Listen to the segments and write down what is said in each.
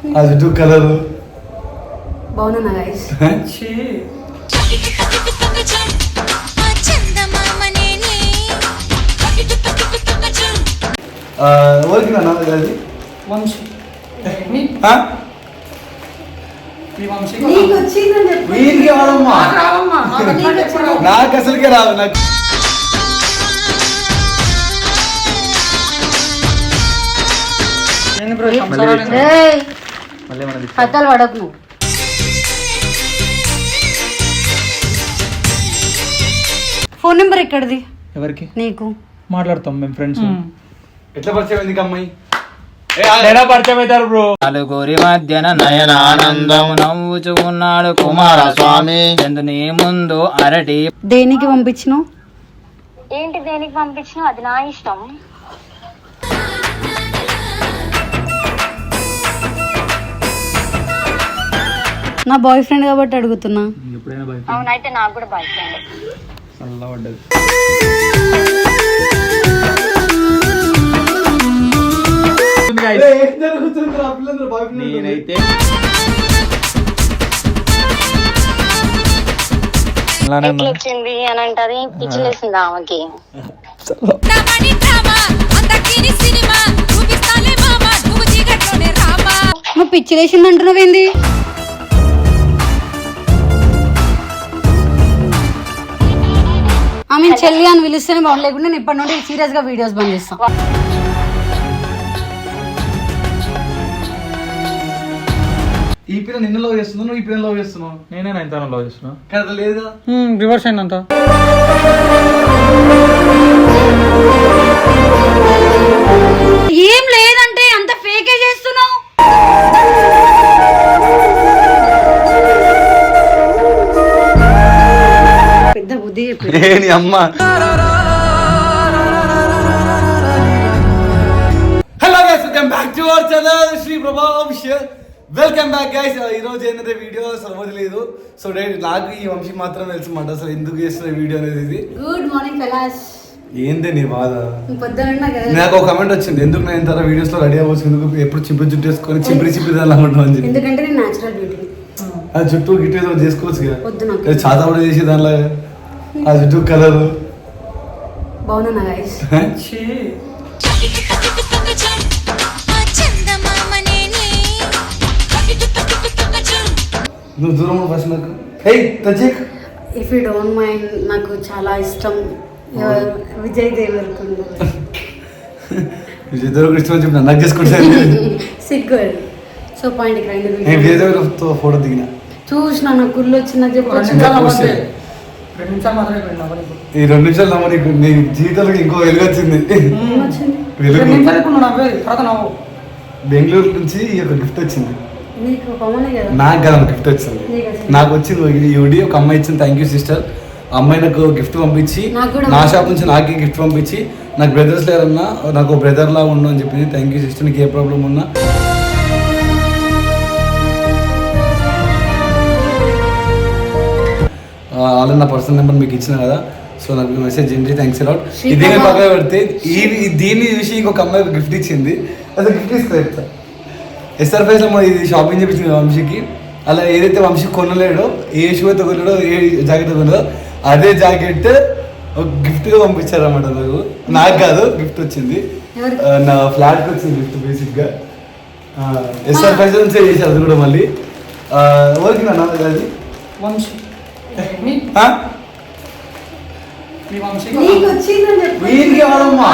ఆ జుట్టు కలర్ బాగున్నా గైస్. ఎవరికి నాన్న అది వంశీ నీకు వచ్చిందని చెప్పు. వీరికి రాదమ్మా, నాకు అసలుకే రాదు. నాకు కథలు పడకు నువ్వు. ఫోన్ నెంబర్ ఎక్కడిది? ఎవరికి నీకు. మాట్లాడతాం మేము ఫ్రెండ్స్. ఎట్లా పరిచయం అయింది అమ్మాయి? పరిచయం అవుతారు బ్రో. నలుగురి మధ్యన నయనానందం నవ్వుచూ ఉన్నాడు కుమారస్వామి చందుని ముందు అరటి. దేనికి పంపించినావు? ఏంటి దేనికి పంపించినావు? అది నా ఇష్టం. నా బాయ్ ఫ్రెండ్ కాబట్టి అడుగుతున్నా. అవునైతే నాకు కూడా బాయ్ ఫ్రెండ్. నేనైతే ఎట్లా వచ్చింది అని అంటది, పిచ్చిలేసింది ఆమెకి. నువ్వు పిచ్చి లేచింది అంటున్నావేంది? ఆమె చెల్లి అని పిలుస్తేనే బాగుంది, లేకుంటే నేను ఇప్పటి నుండి సీరియస్ గా వీడియోస్ బంద్ చేస్తాను. ఈ పిల్ల నిన్ను లవ్ చేస్తున్నావు, నువ్వు ఈ పిల్ల లవ్ చేస్తున్నావు. నేనే నైన్త్ లవ్ చేస్తున్నా కదా లేదా? రివర్స్ అయిందంతా. ఏం లేదంటే అంత ఫేకే చేస్తున్నావు. పెద్ద బుద్ధి నీ అమ్మ. Hello guys, welcome back to our channel Shri ప్రభావంశర్. Welcome back guys. ఈ రోజు ఏంటంటే వీడియో అసలు వదిలేదు. సో నాకు ఈ వంశీ మాత్రం తెలుసుమాట అసలు ఎందుకు చేస్తున్న వీడియో అనేది. ఇది గుడ్ మార్నింగ్ ఫెలాస్. ఏంది నీ బాధ? పొద్దున్న నాకు ఒక కమెంట్ వచ్చింది, ఎందుకు నేను ఇంత వీడియోస్ లో రెడీ అవ్వచ్చు, ఎందుకు ఎప్పుడు చింపి జుట్టు వేసుకొని చింపిరి దానిలా ఉంటాం అని చెప్పి. ఎందుకంటే నేను నేచురల్ బ్యూటీ. ఆ జుట్టు గిట్టు ఏదో చేసుకోవచ్చు కదా, వద్దు నాకు. చాలా కూడా చేసి దానిలా ఆ జుట్టు కలర్ బాగున్నా గైస్. నువ్వు దూరం ఫస్ట్ నాకు. హే తజిక్, ఇఫ్ యూ డోంట్ మైండ్, నాకు చాలా ఇష్టం విజయ్ దేవరకొండ. విజయ్ దేవరకొండ ఇష్టం అని చెప్పి నాకు చేసుకుంటాను. సిగ్గు. సో పాయింట్ నేను విజయ్ దేవరకొండతో ఫోటో దిగిన చూసిన నాకు గుళ్ళు వచ్చిన చెప్పొచ్చు. ఈ 2 నిమిషాలు నమ్మ నీకు నీ జీవితంలో ఇంకో వెలుగు వచ్చింది. బెంగళూరు నుంచి ఈ యొక్క గిఫ్ట్ వచ్చింది. నాకు కదా గిఫ్ట్ వచ్చింది. నాకు వచ్చింది యూడి ఒక అమ్మాయి ఇచ్చింది. Thank you sister. అమ్మాయి నాకు గిఫ్ట్ పంపించి, నా షాప్ నుంచి నాకే గిఫ్ట్ పంపించి, నాకు బ్రదర్స్ లేరన్నా నాకు బ్రదర్ లా ఉండు అని చెప్పింది. Thank you sister. నీకు ఏ ప్రాబ్లం ఉన్నా ఆల్రెడీ నా పర్సనల్ నెంబర్ మీకు ఇచ్చిన కదా, సో నాకు మెసేజ్ చేయండి. Thanks a lot. దీన్ని పక్కన పెడితే దీన్ని చూసి ఇంకొక అమ్మాయి గిఫ్ట్ ఇచ్చింది. అసలు గిఫ్ట్ ఇస్తా ఎస్ఆర్ ఫైస్ ఇది షాపింగ్ చేపించింది వంశీకి. అలా ఏదైతే వంశీ కొనలేడో, ఏ షూ అయితే కొనలేడో, ఏ జాకెట్ కొనలేడో అదే జాకెట్ ఒక గిఫ్ట్గా పంపించారన్నమాట. నాకు కాదు, గిఫ్ట్ వచ్చింది. నా ఫ్లాట్కి వచ్చింది గిఫ్ట్ బేసిక్గా. ఎస్ఆర్ ఫైస్ నుంచే చేశారు అది కూడా. మళ్ళీ ఎవరికి నాన్న అది వంశీ. వీరికి రాదమ్మా,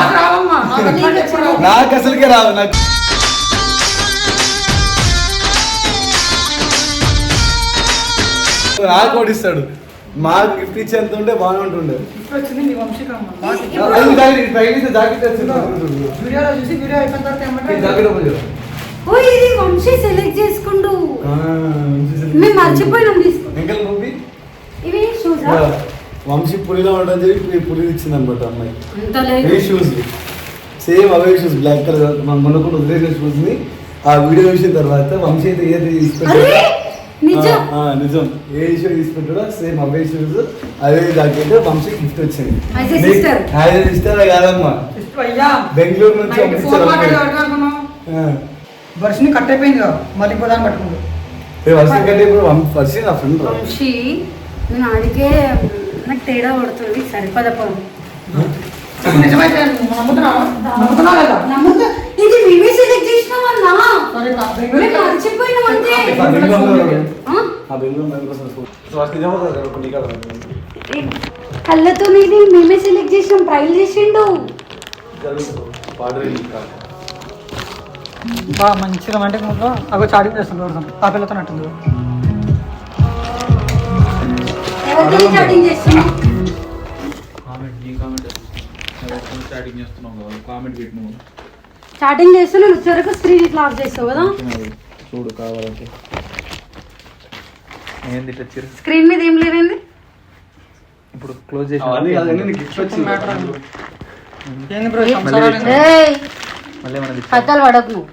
నాకు అసలుకే రాదు. నాకు నాకు ఓడిస్తాడు. మాకు గిఫ్ట్ ఇచ్చేంత ఉంటే బాగానే ఉంటుండే. సెలెక్ట్ చేసుకుంటూ మేము మర్చిపోయినాం. వంశీ పులిలో ఉండని చెప్పి పులి ఇచ్చింది అనమాట అమ్మాయి. ఏ షూస్ సేమ్ అవే షూస్ బ్లాక్ కలర్ మనం మొన్నకుండా వదిలేసిన షూస్ ని ఆ వీడియో చూసిన తర్వాత వంశీ అయితే ఏది తీసుకుంటాడో నిజం ఏ షూ తీసుకుంటాడో సేమ్ అవే షూస్ అవే జాకెట్ వంశీ గిఫ్ట్ వచ్చింది. ఇస్తారా కాదమ్మా, బెంగళూరు నుంచి వర్షిని కట్ అయిపోయింది కదా మళ్ళీ ఇంకో దాన్ని పట్టుకుంది. వర్షం కంటే ఇప్పుడు వర్షం నా ఫ్రెండ్ వంశీ నేను అడిగే నాకు తేడా పడుతుంది సరిపదపం నిజమైతే నువ్వు నమ్ముతున్నావా? నమ్ముతున్నావా లేదా? నమ్ముతా ఇది మేమే సెలెక్ట్ చేసినామన్నా సరే కా, మేము మర్చిపోయినాం అంతే కళ్ళతో ఇది మేమే సెలెక్ట్ చేసినాం ట్రైల్ చేసిండు బా మంచిగా రొమాంటిక్ మూడ్లో అగో చాటింగ్ చేస్తుంది ఎవరితో ఆ పిల్లతో నట్టుంది. ఎవరితో చాటింగ్ చేస్తున్నావు స్టార్టింగ్ చేస్తున్నావు కదా కామెంట్ పెట్టినావు చాటింగ్ చేస్తున్నా వచ్చే వరకు స్క్రీన్ ఇట్లా ఆఫ్ చేస్తావు కదా చూడు కావాలంటే ఏంది ఇట్లా చిరు స్క్రీన్ మీద ఏం లేదండి ఇప్పుడు క్లోజ్ చేసి ఏంది బ్రో సంసారాలు ఏంది? మళ్ళీ మనది కథలు పడకు నువ్వు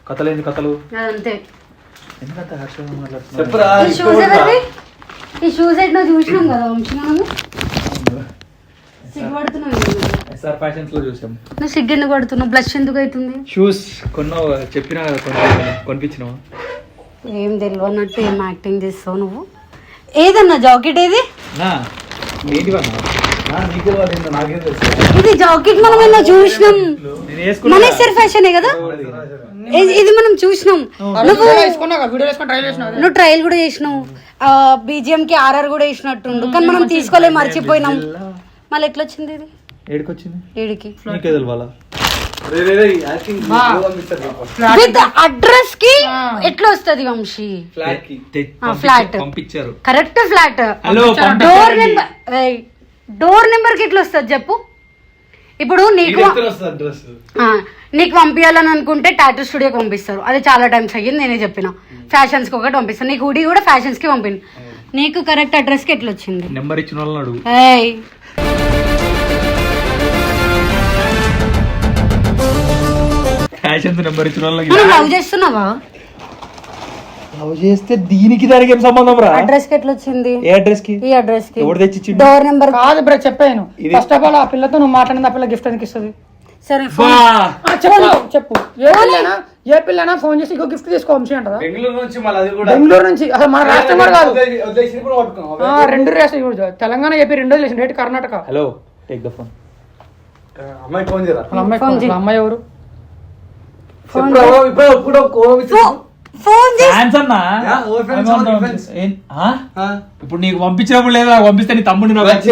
కథలేంది కథలు అదంతే ఎందుకంత హర్షంగా మాట్లాడుతున్నావు చెప్పురా ఈ షూస్ ఎవరివి ఈ షూస్ ఎట్లా చూసినాం కదా వంశీ మనము సిగ్గుపడుతున్నావు ఎందుకు? ఎస్ఆర్ ఫ్యాషన్స్ లో చూసాం నువ్వు సిగ్గు ఎందుకు పడుతున్నావు బ్లష్ ఎందుకు అవుతుంది షూస్ కొన్నావు చెప్పినా కొనిపించినావా ఏం తెలియనట్టు ఏం యాక్టింగ్ చేస్తావు నువ్వు ఏదన్నా జాకెట్ ఏది నా ఏంటివన్నా నీకే వాళ్ళు నాకేం తెలుసు ఇది జాకెట్ మనం ఏమన్నా చూసినాం నేను వేసుకున్నా మన ఎస్ఆర్ ఫ్యాషనే కదా ఇది మనం చూసినాం నువ్వు వేసుకున్నావు కదా, వీడియో వేసుకొని ట్రైల్ చేసినావు. నువ్వు ట్రయల్ కూడా చేసినావు బీజిఎం కి ఆర్ఆర్ కూడా వేసినట్టుండు కానీ మనం తీసుకోలే మర్చిపోయినాం మళ్ళీ ఎట్లా వచ్చింది ఇది ఏడికొచ్చింది ఏడికి నీకే తెలవాలా విత్ అడ్రస్ కి ఎట్లా వస్తది వంశీ ఫ్లాట్ పంపించారు correct flat hello door number door number కి ఎట్లా వస్తుంది చెప్పు ఇప్పుడు నీకు అడ్రస్ నీకు పంపించాలని అనుకుంటే టాటూ స్టూడియోకి పంపిస్తారు అది చాలా టైమ్స్ అయ్యింది నేనే చెప్పిన ఫ్యాషన్స్ కి ఒకటి పంపిస్తాను నీకు హుడీ కూడా ఫ్యాషన్స్ కి పంపిన నీకు కరెక్ట్ అడ్రస్ కి ఎట్లా వచ్చింది నెంబర్ ఇచ్చిన వాళ్ళని అడుగు ఏయ్ ఫ్యాషన్స్ నెంబర్ ఇచ్చిన వాళ్ళకి నువ్వు లవ్ చేస్తున్నావా లవ్ చేస్తే దీనికి దానికి ఏం సంబంధం రా అడ్రస్ కి ఎట్లా వచ్చింది ఏ అడ్రస్ కి ఈ అడ్రస్ కి ఎవరు తెచ్చిచ్చిండు డోర్ నెంబర్ కాదు బ్రో చెప్పాను ఫస్ట్ ఆఫ్ ఆల్ ఆ పిల్లతో నువ్వు మాట్లాడిన ఆ పిల్ల గిఫ్ట్ ఎందుకు ఇస్తుంది? సరే బా చెప్పు చెప్పు ఏ పిల్లనా ఫోన్ చేసి ఇంకో గిఫ్ట్ తీసుకో వంశీ అంటదా? బెంగళూరు నుంచి మళ్ళీ అది కూడా బెంగళూరు నుంచి అసలు మన రాష్ట్రం కూడా కాదు వదిలేసి కూడా పట్టుకున్నాం రెండు రాష్ట్రాలు తెలంగాణ ఏపీ రెండో చేసిన rate Karnataka. Hello take the phone అమ్మాయి ఫోన్ చేయరా వాళ్ళ అమ్మాయి ఫోన్ చేయి. వాళ్ళ అమ్మాయి ఎవరు? ఫోన్ చేసి ఫ్యాన్స్ అన్నా Yeah, over friends, over friends. ఇప్పుడు నీకు పంపించినప్పుడు లేదా పంపిస్తే నీ తమ్ముడిని నాకు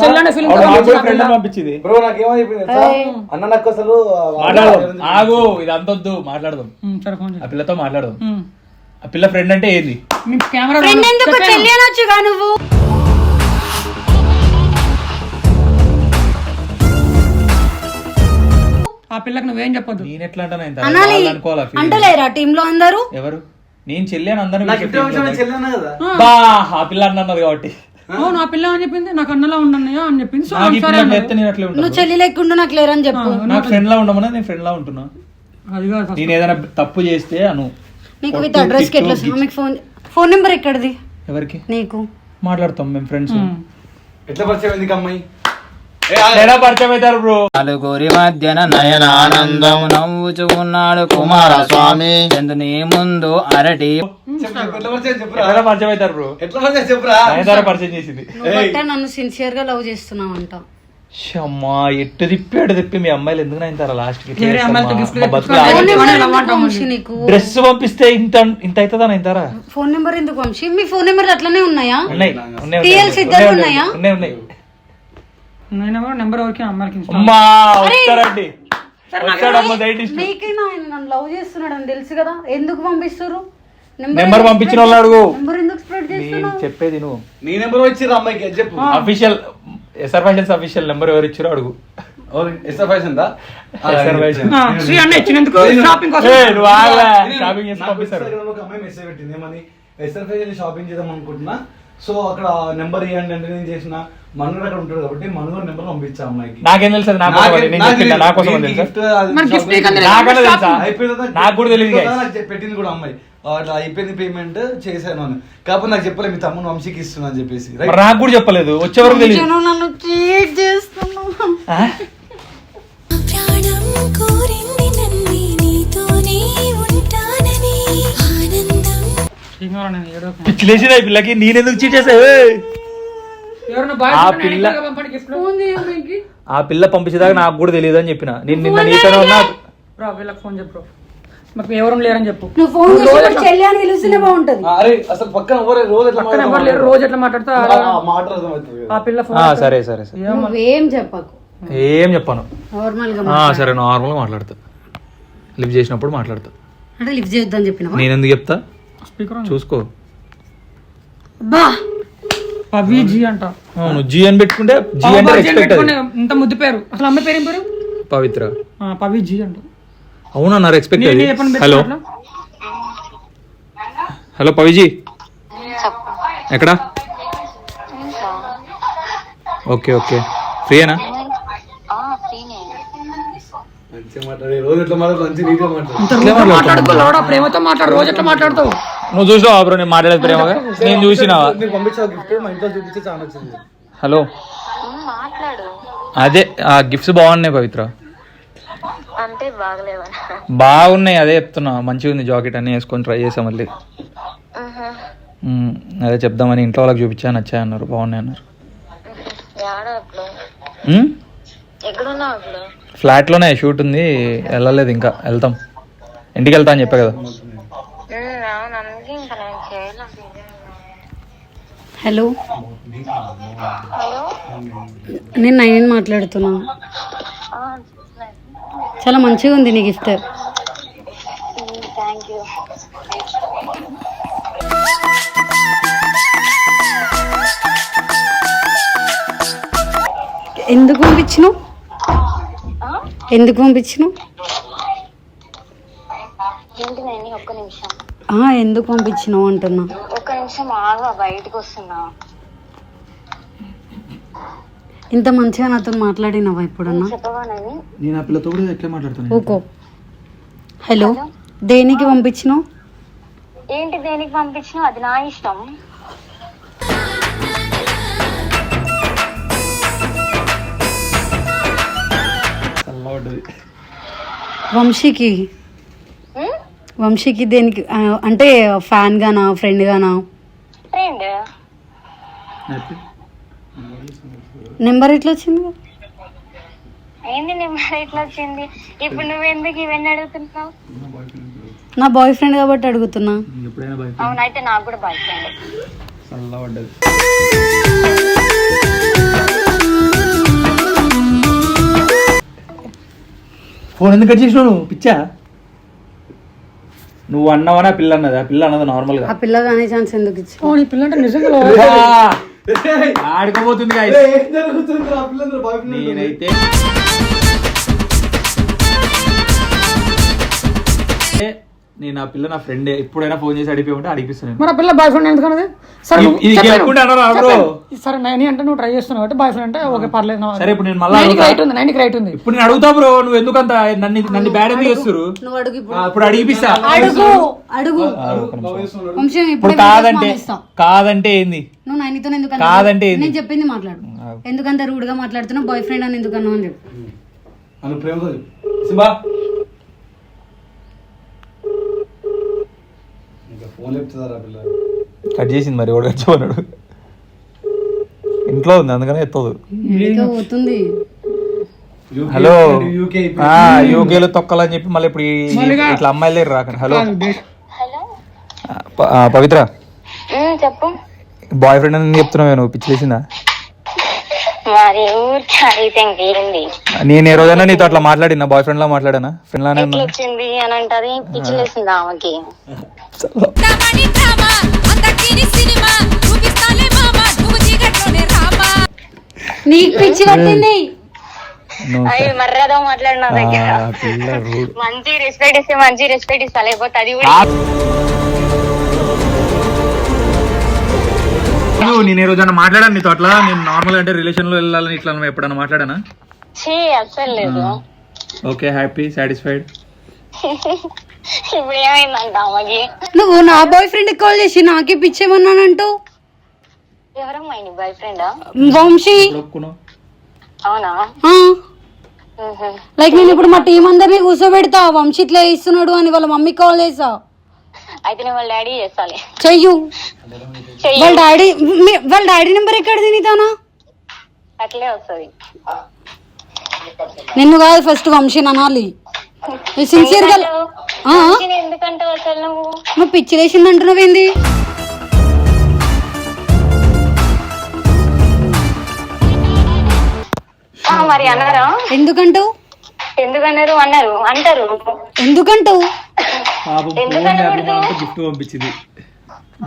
చెల్లెనే ఫిల్మ్ ఫ్రెండ్ పంపించింది బ్రో నాకేమని చెప్పింది తెలుసా? అన్న నాకు అసలు మాట్లాడదాం ఆగు ఇది అంతొద్దు మాట్లాడదాం సరే ఫోన్ ఆ పిల్లతో మాట్లాడదాం ఆ పిల్ల ఫ్రెండ్ అంటే ఏంది మీ కెమెరా ఫ్రెండ్ ఎందుకు చెల్లి అనొచ్చుగా నువ్వు ఆ పిల్లకి నువ్వేం చెప్పొద్దు. నేను ఎట్లా అంటాను అనాలి అనుకోవాలా feeling? అంటలేరా టీమ్ లో అందరూ ఎవరు నేను చెల్లి అని అందరూ నాకు ఇష్టం వచ్చిన చెల్లెన్నా కదా బా ఆ పిల్ల అన్నది కాబట్టి అవును ఆ పిల్ల అని చెప్పింది నాకు అన్నలా ఉండన్నయ్యా అని చెప్పింది. సో నాకు ఈ సరే పిల్ల అన్నారు. చెప్తే నేను అట్లే నువ్వు ఉంటాను చెల్లి లేకుండా నాకు లేరని చెప్పు నాకు ఫ్రెండ్ లా ఉండమన్నా నేను ఫ్రెండ్ లా ఉంటున్నా అది కాదు first. నేను ఏదైనా తప్పు చేస్తే అను నీకు విత్ అడ్రస్ కి ఎట్లా వస్తుంది? మీకు ఫోన్ నెంబర్ ఎక్కడిది ఎవరికి నీకు మాట్లాడతాం మేము ఫ్రెండ్స్ ఎట్లా పరిచయం ఎందుకు అమ్మాయి ఎలా పరిచయం అవుతారు బ్రో నలుగురి మధ్యన నయనానందం నవ్వుచు ఉన్నాడు కుమారస్వామి చందుని ముందు అరటి. చెప్పు, ఎట్లా పరిచయం చెప్పురా ఎలా పరిచయం అవుతారు బ్రో ఎట్లా పరిచయం చెప్పురా నయనతార పరిచయం చేసింది నువ్వు బట్ట నన్ను సిన్సియర్ గా లవ్ చేస్తున్నావు అంట అమ్మా ఎట్టు తిప్పి ఎటు తిప్పి మీ అమ్మాయిలు ఎందుకు నైంతారా లాస్ట్ కి వేరే అమ్మాయిలతో gift ఫోన్ తెచ్చుకో. నెంబర్ ఎందుకు వంశీ నీకు డ్రెస్ పంపిస్తే ఇంత ఇంత అవుతుందా నైంతారా ఫోన్ నెంబర్ ఎందుకు వంశీ మీ ఫోన్ నెంబర్ అట్లనే ఉన్నాయా ఉన్నాయి ఉన్నాయి, TLC ఇద్దరు ఉన్నాయా? ఉన్నాయి ఉన్నాయి నేను కూడా నెంబర్ వరకు అమ్మాయికి ఇస్తాను. అమ్మా వస్తారండి వచ్చాడమ్మా దయచేసి నీకైనా ఆయన నన్ను లవ్ చేస్తున్నాడు అని తెలుసు కదా ఎందుకు పంపిస్తారు నెంబర్ పంపించిన వాళ్ళు అడుగు నెంబర్ ఎందుకు స్ప్రెడ్ నేను చేస్తున్నావు చెప్పేది నువ్వు నీ నెంబర్ వచ్చిర్రు అమ్మాయికి అది చెప్పు official SR fashions official number ఎవరు ఇచ్చారో అడుగు ఎస్ఆర్ ఫ్యాషన్ దా ఎస్ఆర్ ఫ్యాషన్ ఆ, శ్రీ అన్న ఇచ్చినందుకు షాపింగ్ కోసం నువ్వు ఆగలే షాపింగ్ చేసి పంపిస్తారు Instagram లో ఒక అమ్మాయి మెసేజ్ పెట్టింది ఏమని ఎస్ఆర్ ఫ్యాషన్ షాపింగ్ చేద్దాం అనుకుంటున్నా సో అక్కడ నెంబర్ ఇవ్వండి అంటే నేను చేసిన మనోడు అక్కడ ఉంటాడు కాబట్టి మనోడు నెంబర్ పంపించా అమ్మాయికి నాకేం తెలుసు అది నా కోసం అని. నేను చెప్పిందా నా కోసం అని తెలుసా మరి gift నీకన్నా నాకన్నా తెలుసా అయిపోయిందా నాకు కూడా తెలియదు guys. నాకు పెట్టింది కూడా అమ్మాయి అట్లా అయిపోయింది పేమెంట్ చేశాను అని కాకపోతే నాకు చెప్పలే మీ తమ్ముడు వంశీకి ఇస్తున్నా అని చెప్పేసి మరి నాకు కూడా చెప్పలేదు వచ్చే వరకు తెలియదు నన్ను చీట్ చేస్తున్నావు ప్రాణం కోరింది నన్ను నీతోనే ఉంటానని ఆనందం. నేను ఏడవకు. పిచ్చిలేసిన ఈ పిల్లకి నేనెందుకు చీట్ చేసా ఎవరైనా బాయ్ ఆ ఫ్రెండ్ పిల్ల- అడిగితే పంపండి gift లో. ఆ పిల్ల పంపించేదాకా నాకు కూడా తెలియదు అని చెప్పిన నేను నిన్న నీతోనే ఉన్నా. బ్రో వీళ్ళకి ఫోన్ చెప్పు. మాకు ఎవరు లేరని చెప్పు. నువ్వు ఫోన్ చేసి చెల్లి అని పిలిస్తేనే బాగుంటది. అరే అసలు పక్కన ఎవరు రోజు ఎట్లా పక్కన ఎవరు లేరు, రోజు ఎట్లా మాట్లాడుతా మాట అర్థమవుతుంది ఆ పిల్ల ఫోన్ సరే సరే సరే నువ్వేం చెప్పకు, ఏం చెప్పాను. నార్మల్ గా సరే నార్మల్గా మాట్లాడతా, లిఫ్ట్ చేసినప్పుడు మాట్లాడతా. అంటే లిఫ్ట్ చేద్దాం చెప్పిన నేను ఎందుకు చెప్తా, స్పీకర్ చూసుకో. బా పవిజీ అంట. అవును జీ అని పెట్టుకుంటే జీ అంటే రెస్పెక్ట్. అది ఇంత ముద్దు పేరు. అసలు అమ్మాయి పేరు ఏం పేరు? పవిత్ర. పవిజీ అంట. అవునా నా రెస్పెక్ట్. నేను అది చెప్పండి హలో హలో పవిజీ ఎక్కడా? ఓకే ఓకే ఫ్రీయేనా? మంచిగా మాట్లాడే రోజు ఎట్లా మాట్లాడు, మంచి నీట్గా మాట్లాడు. మాట్లాడుకో ప్రేమతో మాట్లాడు. రోజు ఎట్లా మాట్లాడతావు? నువ్వు చూసినావా బ్రో నేను మాట్లాడేది ప్రేమగా? నేను చూసినావా? మీరు పంపించే గిఫ్ట్ మా ఇంట్లో చూపించే చాలా నచ్చింది. హలో మాట్లాడు అదే ఆ గిఫ్ట్స్ బాగున్నాయి పవిత్ర. అంటే బాగలేవా? బాగున్నాయి అదే చెప్తున్నా. మంచిగా ఉంది జాకెట్ అన్ని వేసుకొని ట్రై చేసా మళ్ళీ. అదే చెప్దామని ఇంట్లో వాళ్ళకి చూపించా, నచ్చాయి అన్నారు, బాగున్నాయి అన్నారు. ఎక్కడున్నావు అప్పుడు? ఫ్లాట్లోనే షూట్ ఉంది, వెళ్ళలేదు ఇంకా, వెళ్తాం. ఇంటికి వెళ్తా అని చెప్పా కదా. అవును అందుకే ఇంకా నేను చేయలేదు. హలో హలో నేను నైన్ మాట్లాడుతున్నా. చాలా మంచిగా ఉంది నీ గిఫ్ట్. Thank you. ఎందుకు పంపించినావు? ఎందుకు పంపించినావు? ఏంటి నేను ఒక్క నిమిషం. ఎందుకు పంపించినావు అంటున్నా. ఒక్క నిమిషం ఆగా, బయటకు వస్తున్నా. ఇంత మంచిగా నాతో మాట్లాడినావా ఎప్పుడన్నా? చెప్పవానని నేను ఆ పిల్లతో కూడా ఎట్లా మాట్లాడుతున్నా. ఓకో. హలో దేనికి పంపించినావు? ఏంటి దేనికి పంపించినా అది నా ఇష్టం. వంశీకి దేనికి అంటే ఫ్యాన్ గానా ఫ్రెండ్ గానా? ఫ్రెండ్. నెంబర్ ఎట్లా వచ్చింది? ఏంది నెంబర్ ఎట్లా వచ్చింది? ఇప్పుడు నువ్వు ఎందుకు ఇవన్నీ అడుగుతున్నావు? నా బాయ్ ఫ్రెండ్ కాబట్టి అడుగుతున్నా. అవునైతే నాకు కూడా బాయ్ ఫ్రెండ్. ఫోన్ ఎందుకు కట్ చేసినావు నువ్వు పిచ్చా? నువ్వు అన్నావనా పిల్ల అన్నది? ఆ పిల్ల అన్నది నార్మల్ గా. ఆ పిల్ల కానీ ఛాన్స్ ఎందుకు ఇచ్చి? ఈ పిల్ల అంటే నిజంగా ఆడుకోబోతుంది guys. ఏం జరుగుతుంది ఆ పిల్లలు బాయ్ ఫ్రెండ్? నేనైతే నేను ఆ పిల్ల నా ఫ్రెండే, ఎప్పుడైనా ఫోన్ చేసి అడిగిపోయి అడిగిపిస్తాను. మరి ఆ పిల్ల బాయ్ ఫ్రెండ్ ఎందుకన్నది? సరే ఇది గెలుపుకుంటే అన్నారా బ్రో? సరే నేను అంటే నువ్వు ట్రై చేస్తున్నావు కాబట్టి బాయ్ ఫ్రెండ్ అంటే ఓకే పర్లేదు. సరే ఇప్పుడు నేను మళ్ళీ రైట్ ఉంది, 90కి రైట్ ఉంది. ఇప్పుడు నేను అడుగుతా బ్రో, నువ్వు ఎందుకు అంత నన్ను బ్యాడ్ ఎందుకు చేస్తారు? నువ్వు అడుగు ఇప్పుడు. ఇప్పుడు అడిగిపిస్తా. అడుగు వంశీ ఇప్పుడు కాదంటే ఏంది? నువ్వు నైన్తో ఎందుకు కాదంటే ఏంది? నేను చెప్పింది మాట్లాడు. ఎందుకంత రూడ్ గా మాట్లాడుతున్నావు? బాయ్ ఫ్రెండ్ అని ఎందుకు అన్నావు అని చెప్పు. అను ప్రేమతో చెప్పు. సింబా ఇంకా ఫోన్ చెప్తుందా పిల్ల? కట్ చేసింది మరి, ఎవడు కట్ చేయమన్నాడు? ఇంట్లో ఉంది అందుకనే ఎత్తదు. ఇంకా పోతుంది. హలో యూకేలో తొక్కాలని చెప్పి మళ్ళీ ఇప్పుడు ఇట్లా అమ్మాయిల దగ్గర రాకండి. హలో హలో పవిత్ర, చెప్పు. బాయ్ ఫ్రెండ్ అని చెప్తున్నావు నువ్వు, పిచ్చిలేసిందా? మరి ఊరికి అడిగితే ఇంకేంది? నేను ఏ రోజైనా నీతో అట్లా మాట్లాడినా? బాయ్ ఫ్రెండ్ లా మాట్లాడానా? ఫ్రెండ్ లానే ఎట్లా వచ్చింది అని అంటది, పిచ్చిలేసింది ఆమెకి. నీకు పిచ్చి పట్టింది. అవి మర్యాద మాట్లాడిన దగ్గర మంచి రెస్పెక్ట్ ఇస్తే మంచి రెస్పెక్ట్ ఇస్తా, లేకపోతే అది కూడా. నేను ఏ రోజైనా మాట్లాడాను నీతో అట్లా? నేను నార్మల్ అంటే రిలేషన్ లో వెళ్ళాలని ఇట్లా ఎప్పుడన్నా మాట్లాడానా? అస్సలు లేదు. Okay happy satisfied. ఇప్పుడు ఏమైందంట ఆమెకి? నువ్వు నా బాయ్ ఫ్రెండ్ కాల్ చేసి నాకే పిచ్చేమన్నానంటూ. ఎవరమ్మా నీ బాయ్ ఫ్రెండా? వంశీ అవునా? లైక్ నేను ఇప్పుడు మా టీం అందరినీ కూర్చోబెడతా, వంశీ ఇట్లా ఇస్తున్నాడు అని వాళ్ళ మమ్మీ కాల్ చేసా. అయితే నేను వాళ్ళ డాడీ చేస్తాలే. చెయ్యు. వాళ్ళ డాడీ నెంబర్ ఎక్కడ తినితానా? అట్లే వస్తుంది. నిన్ను కాదు ఫస్ట్ వంశీ అనాలి. సిన్సియర్ గా ఎందుకంటే అసలు నువ్వు పిచ్చి లేచింది అంటున్నావేంది? మరి అన్నారా? ఎందుకంటావు? ఎందుకన్నారు? అన్నారు అంటారు. ఎందుకంటావు? గిఫ్ట్ పంపించింది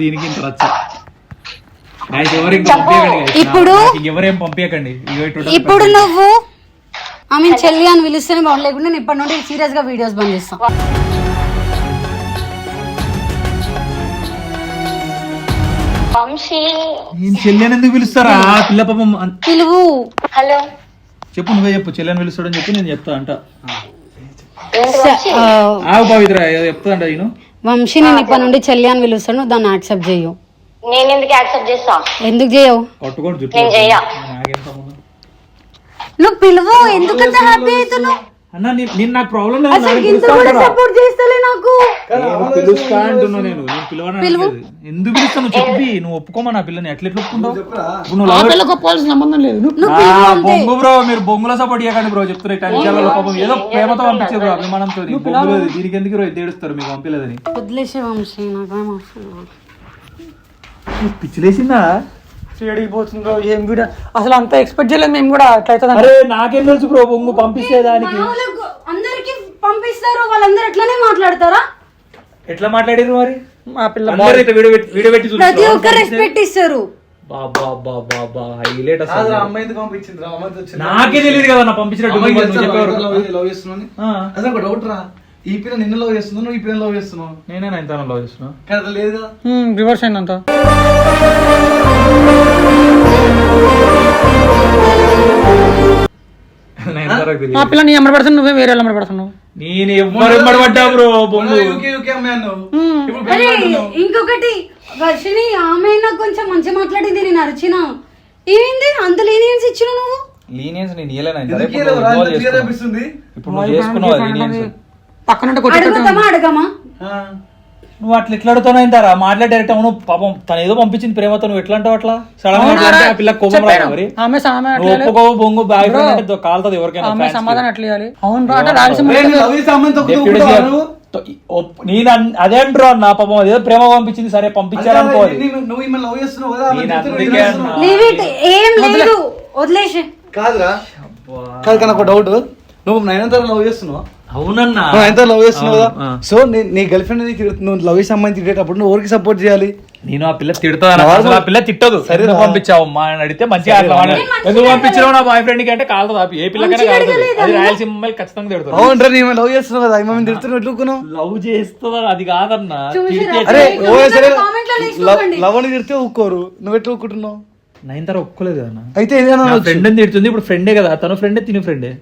దీనికి ఇంత రచ్చ. ఇప్పుడు ఎవరేం పంపించకండి. ఇప్పుడు నువ్వు ఆమె చెల్లి అని పిలుస్తేనే బాగుంది, లేకుంటే నేను ఇప్పటి నుండి సీరియస్ గా వీడియోస్ బంద్ చేస్తా. వంశీ చెల్లి అని ఎందుకు పిలుస్తారా? పిల్ల పాపం పిలువు. హలో చెప్పు, నువ్వే చెప్పు. చెల్లి అని పిలుస్తాడని చెప్పి నేను చెప్తా అంట. ఆ, ఆగు పవిత్ర, ఏదో చెప్తా అంట నేను. వంశీ నేను ఇప్పటి నుండి చెల్లి అని పిలుస్తాను, నువ్వు దాన్ని యాక్సెప్ట్ చేయవు. నేను ఎందుకు యాక్సెప్ట్ చేస్తా? ఎందుకు చేయవు? పట్టుకోండి జుట్టు. నేను చెయ్య. నాకేం సంబంధం? నువ్వు పిలువు. ఎందుకంత హ్యాపీ అవుతున్నావు? అన్న నేను నాకు ప్రాబ్లం అసలు ఇంత కూడా సపోర్ట్ చేస్తలే నాకు. పిలుస్తా అంటున్నా నేను. నేను పిలవను. ఎందుకు పిలుస్తాను చెప్పి? నువ్వు ఒప్పుకోమా నా పిల్లని? ఎట్లా ఒప్పుకుంటావు? సంబంధం లేదు. బొంగు బ్రో, మీరు బొంగుల సపోర్ట్ చేయకండి బ్రో. చెప్తారు ఇట్లా విషయాలలో పాపం ఏదో ప్రేమతో పంపించారు బ్రో, అభిమానంతో. బొంగులు దీనికి ఎందుకు బ్రో ఏడుస్తారు మీకు పంపించలేదని? వదిలేసే వంశీ, నాకేం అవసరం. పిచ్చిలేసిందా? పోతుందో ఏం వీడియో అసలు అంత ఎక్స్పెక్ట్ చేయలేదు మేము కూడా. అట్లయితే అరే నాకేం తెలుసు బ్రో బొంగు పంపిస్తే దానికి. అందరికి పంపిస్తారు, వాళ్ళందరూ ఎట్లానే మాట్లాడతారా? ఎట్లా మాట్లాడారు మరి? మా పిల్ల వీడియో పెట్టి ప్రతి ఒక్కరు రెస్పెక్ట్ ఇస్తారు. అమ్మాయి ఎందుకు పంపించింది? నాకే తెలియదు కదా నా పంపించినట్టు. లవ్ చేస్తున్నాను అదే ఒక డౌట్ రా. ఈ పిల్ల నిన్ను లవ్ చేస్తున్నావు, నువ్వు ఈ పిల్ల లవ్ చేస్తున్నావు. నేనే నైన్తాను లవ్ చేస్తున్నా. కదా లేదు కదా, రివర్స్ అయిందంతా. మా పిల్ల నీ ఎమ్మడి పడుతున్నావు, నువ్వే వేరే ఎమ్మడి పడుతున్నావు. నేను ఎవరు పడ్డా బ్రో బొంగు. అమ్మాయి అన్నావు. అరే ఇంకొకటి వర్షిని, ఆమె నాకు కొంచెం మంచి మాట్లాడింది, నేను అరిచిన. ఏంది అంత లీనియన్స్ ఇచ్చిన నువ్వు? లీనియన్స్ నేను ఇయ్యలేను. ఇప్పుడు నువ్వు చేసుకున్నావు లీనియన్స్. పక్కన అడుగుతామా అడగమా? నువ్వు అట్లా ఎట్లా అడుగుతావు ఇంటారా? మాట్లాడే డైరెక్ట్ అవును పాపం తను ఏదో పంపించింది ప్రేమతో, నువ్వు ఎట్లా అంటావు అట్లా సడన్ గా? ఆ పిల్ల కోపం రాదు మరి. ఒప్పుకోవు బొంగు బాయ్ ఫ్రెండ్ అంటే కాలుతుంది ఎవరికైనా. సమాధానం ఎట్లా ఇవ్వాలి? అవును అంటే రాయలసీమ నేను అదే అంటారు అన్న. పాపం అదేదో ప్రేమ పంపించింది, సరే పంపించారనుకోవాలి. ఏం లేదు, వదిలేసి. కాదురా, కాదు కానీ ఒక డౌట్. నువ్వు నైనంతరం లవ్ చేస్తున్నావు? అవునన్నా, నైనంతరం లవ్ చేస్తున్నావు కదా. సో నీ గర్ల్ ఫ్రెండ్ నువ్వు లవ్ చేసే అమ్మాయిని తిట్టేటప్పుడు నువ్వు ఎవరికి సపోర్ట్ చేయాలి? నేను ఆ పిల్ల తిడతాను, ఆ పిల్ల తిట్టదు. సరే పంపించావు అమ్మా అని అడిగితే మంచిగా ఎందుకు పంపించావు నా బాయ్ ఫ్రెండ్ కి అంటే కాలుతుంది. ఏ పిల్లకైనా కాలుతుంది. అది రాయలసీమ అమ్మాయిలు ఖచ్చితంగా తిడతారు. అవునరా, నేను లవ్ చేస్తున్నావు కదా, అమ్మాయిని తిడుతున్నావు ఎట్లుకున్నావు? లవ్ చేస్తుందా? అది కాదన్నా. అరే సరే, లవ్ అని తిడితే ఊక్కోరు, నువ్వు ఎట్లా ఊక్కుంటున్నావు? నైన్తార ఒప్పుకోలేదు కదా. అయితే ఫ్రెండ్ అని తిడుతుంది. ఇప్పుడు ఫ్రెండే కదా, తను ఫ్రెండే తిని ఫ్రెండే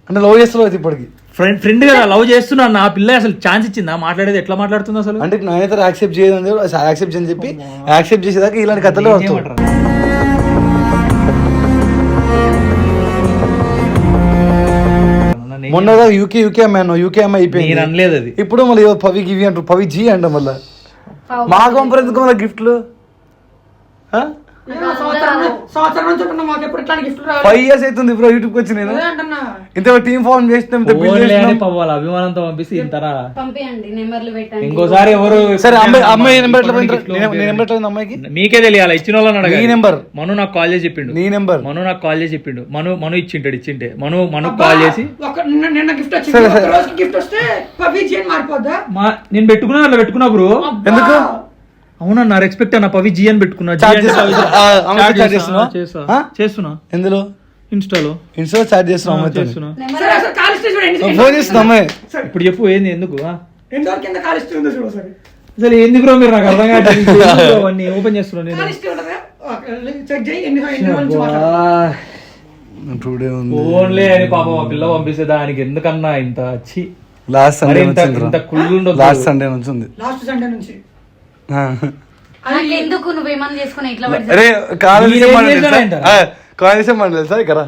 అంటే లవ్ చేస్తున్నావు ఇప్పటికి. ఫ్రెండ్ కదా, లవ్ చేస్తున్నా. నా పిల్ల అసలు ఛాన్స్ ఇచ్చిందా? మాట్లాడేది ఎట్లా మాట్లాడుతుంది అసలు? అంటే నైనంతరం యాక్సెప్ట్ చేయదని యాక్సెప్ట్ చేయని చెప్పి యాక్సెప్ట్ చేసేదాకా ఇలాంటి కథలు వస్తాయి. మొన్న యూకే అమ్మాయి అయిపోయింది అనలేదు అది. ఇప్పుడు మళ్ళీ పవి గివి అంటారు, పవి జీ అంట. మళ్ళీ మా కంపెనీ ఎందుకు మళ్ళీ గిఫ్ట్లు? సంవత్సరం నుంచి ఉంటున్నా, మాకు ఎప్పుడు ఇట్లాంటి గిఫ్ట్ 5 years అవుతుంది బ్రో యూట్యూబ్ వచ్చి. నేను ఇంత టీమ్ ఫార్మ్ చేసినాం, వాళ్ళ అభిమానంతో పంపిస్తే ఇంతరా పంపియండి, నెంబర్లు పెట్టండి. ఇంకోసారి ఎవరు సరే అమ్మాయి నెంబర్ ఎట్లా అమ్మాయికి మీకే తెలియాలి. ఇచ్చిన వాళ్ళని అడగాలి. ఈ నెంబర్ మను నాకు కాల్ చేసి చెప్పిండు. నీ నెంబర్ మను నాకు కాల్ చేసి చెప్పిండు. మను ఇచ్చింటే మను కాల్ చేసి నిన్న గిఫ్ట్ వచ్చింది. గిఫ్ట్ వస్తే పవిజీ అని మారిపోద్దా? నేను పెట్టుకున్నా అట్లా పెట్టుకున్నా బ్రో. ఎందుకు? అవునన్నా, రెస్పెక్ట్ అన్న పవి జీ అని పెట్టుకున్నా. చేస్తున్నా. ఎందులో? ఇన్స్టాలో చాట్ చేస్తున్నావు? ఫోన్ చేస్తున్నా అమ్మాయి. ఇప్పుడు చెప్పు ఏంది, ఎందుకు ఎంతవరకు ఎంత కాల్ హిస్టరీ ఉందో చూడు సరే. అసలు ఏంది బ్రో మీరు నాకు అర్థం కావట్లేదు. అవన్నీ ఓపెన్ చేస్తున్నా నేను. చెక్ చేయి ఎన్ని ఓన్లీ అని పాపం ఆ పిల్ల పంపిస్తే దానికి ఎందుకన్నా ఇంత వచ్చి లాస్ట్ సండే ఇంత కుళ్ళు. లాస్ట్ సండే నుంచి ఉంది. లాస్ట్ సండే నుంచి ఎందుకు నువ్వేమన్నా చేసుకుని ఇట్లా అరే కాలేజ్ తెలుసా ఇక్కడ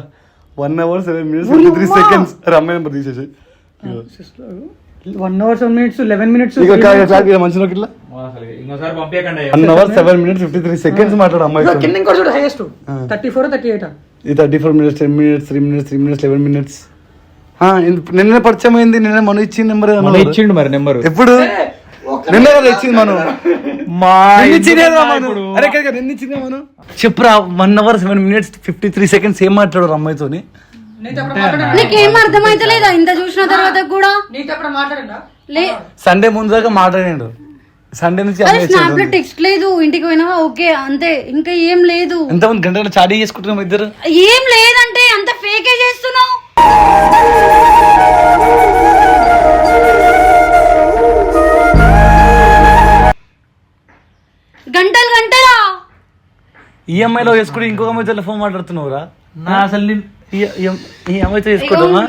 1 hour 7 minutes 53 seconds. అమ్మాయి నెంబర్ తీసేసి 1 hour 7 minutes 11 minutes ఇక మంచిగా ఇట్లా ఇంకోసారి పంపించకండి 1 hour 7 minutes 53 seconds మాట్లాడు అమ్మాయి కింద ఇంకోటి చూడు హైయెస్ట్ 34 38 ఇది 34 minutes 10 minutes 3 minutes 3 minutes 11 minutes. నిన్న పరిచయం అయింది, నిన్న మనం ఇచ్చిన నెంబర్ ఇచ్చిండు మరి నెంబర్ ఎప్పుడు నిన్న కదా ఇచ్చింది మనం మా చెప్పురా 1 hour 7 minutes 53 seconds ఏం మాట్లాడు అమ్మాయితోని? నీకేం అర్థమైతలేదా ఇంత చూసిన తర్వాత కూడా? లే సండే ముందు దాకా మాట్లాడాడు, సండే నుంచి స్నాప్ లో టెక్స్ట్ లేదు, ఇంటికి పోయినావా ఓకే అంతే, ఇంకా ఏం లేదు. ఎంతమంది గంటలు చాడీ చేసుకుంటున్నాం ఇద్దరు? ఏం లేదంటే అంత ఫేకే చేస్తున్నావు. గంటలు గంటలా ఈఎంఐలో వేసుకుంటే ఇంకొక అమ్మాయితో ఫోన్ మాట్లాడుతున్నావురా? నా అసలు ఈ అమ్మాయితో వేసుకుంటావా?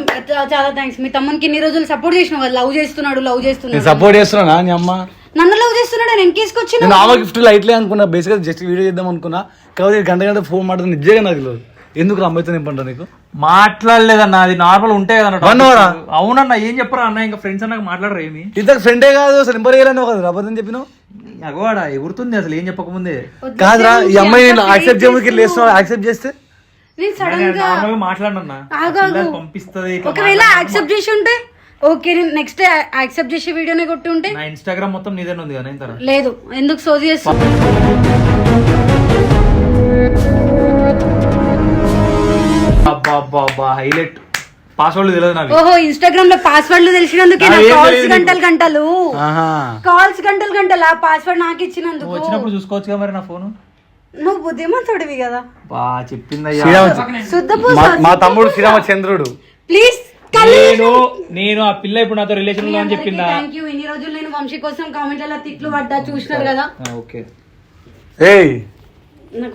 చాలా థ్యాంక్స్. మీ తమ్మునికి ఇన్ని రోజులు సపోర్ట్ చేసినావు కదా, లవ్ చేస్తున్నాడు. సపోర్ట్ చేస్తున్నా నీ అమ్మ నన్ను లవ్ చేస్తున్నాడు, నేను ఎంకేసుకొచ్చిన. నేను ఆమె గిఫ్ట్ లైట్లే అనుకున్నా, బేసిక్గా జస్ట్ వీడియో చేద్దాం అనుకున్నా. కాబట్టి గంట ఫోన్ మాట్లాడుతున్నా నిజంగా నాకు తెలియదు. ఎందుకు అమ్మాయితో నింపంటా నీకు? మాట్లాడలేదన్న, అది నార్మల్ ఉంటే కదా. 1 hour అవునన్నా, ఏం చెప్పరా అన్న, ఇంకా ఫ్రెండ్స్ అన్నాక మాట్లాడరు ఏమి? ఇద్దరు ఫ్రెండే కాదు, అసలు నెంబర్ వేయలేను కదా, అబద్ధం చెప్పినావు. అగవాడా ఎగురుతుంది అసలు ఏం చెప్పకముందే. కాదురా ఈ అమ్మాయి యాక్సెప్ట్ చేయడానికి లేస్తున్నావు, యాక్సెప్ట్ చేస్తే నేను సడన్ గా మాట్లాడన్నా పంపిస్తుంది. ఒకవేళ యాక్సెప్ట్ చేసి ఉంటే ఓకే, నేను నెక్స్ట్ యాక్సెప్ట్ చేసే వీడియోనే కొట్టి ఉంటే. నా ఇన్స్టాగ్రామ్ మొత్తం నీదే ఉంది కదా ఇంత. లేదు, ఎందుకు సోది చేస్తావు? హైలైట్ పాస్వర్డ్ తెలియదు నాకు. ఓహో, ఇన్స్టాగ్రామ్ లో పాస్వర్డ్లు తెలిసినందుకే కాల్స్ గంటలు గంటలు ఆ పాస్వర్డ్ నాకు ఇచ్చినందుకు. వచ్చినప్పుడు చూసుకోవచ్చు మరి నా ఫోన్. నువ్వు బుద్ధిమంతుడివి కదా. బా చెప్పింది మా తమ్ముడు శ్రీరామచంద్రుడు. ప్లీజ్ నేను ఆ పిల్ల ఇప్పుడు నాతో రిలేషన్ లో అని చెప్పిందా? Thank you. ఇన్ని రోజులు నేను వంశీ కోసం కామెంట్లలో తిట్లు పడ్డా చూసినారు కదా. ఓకే ఏయ్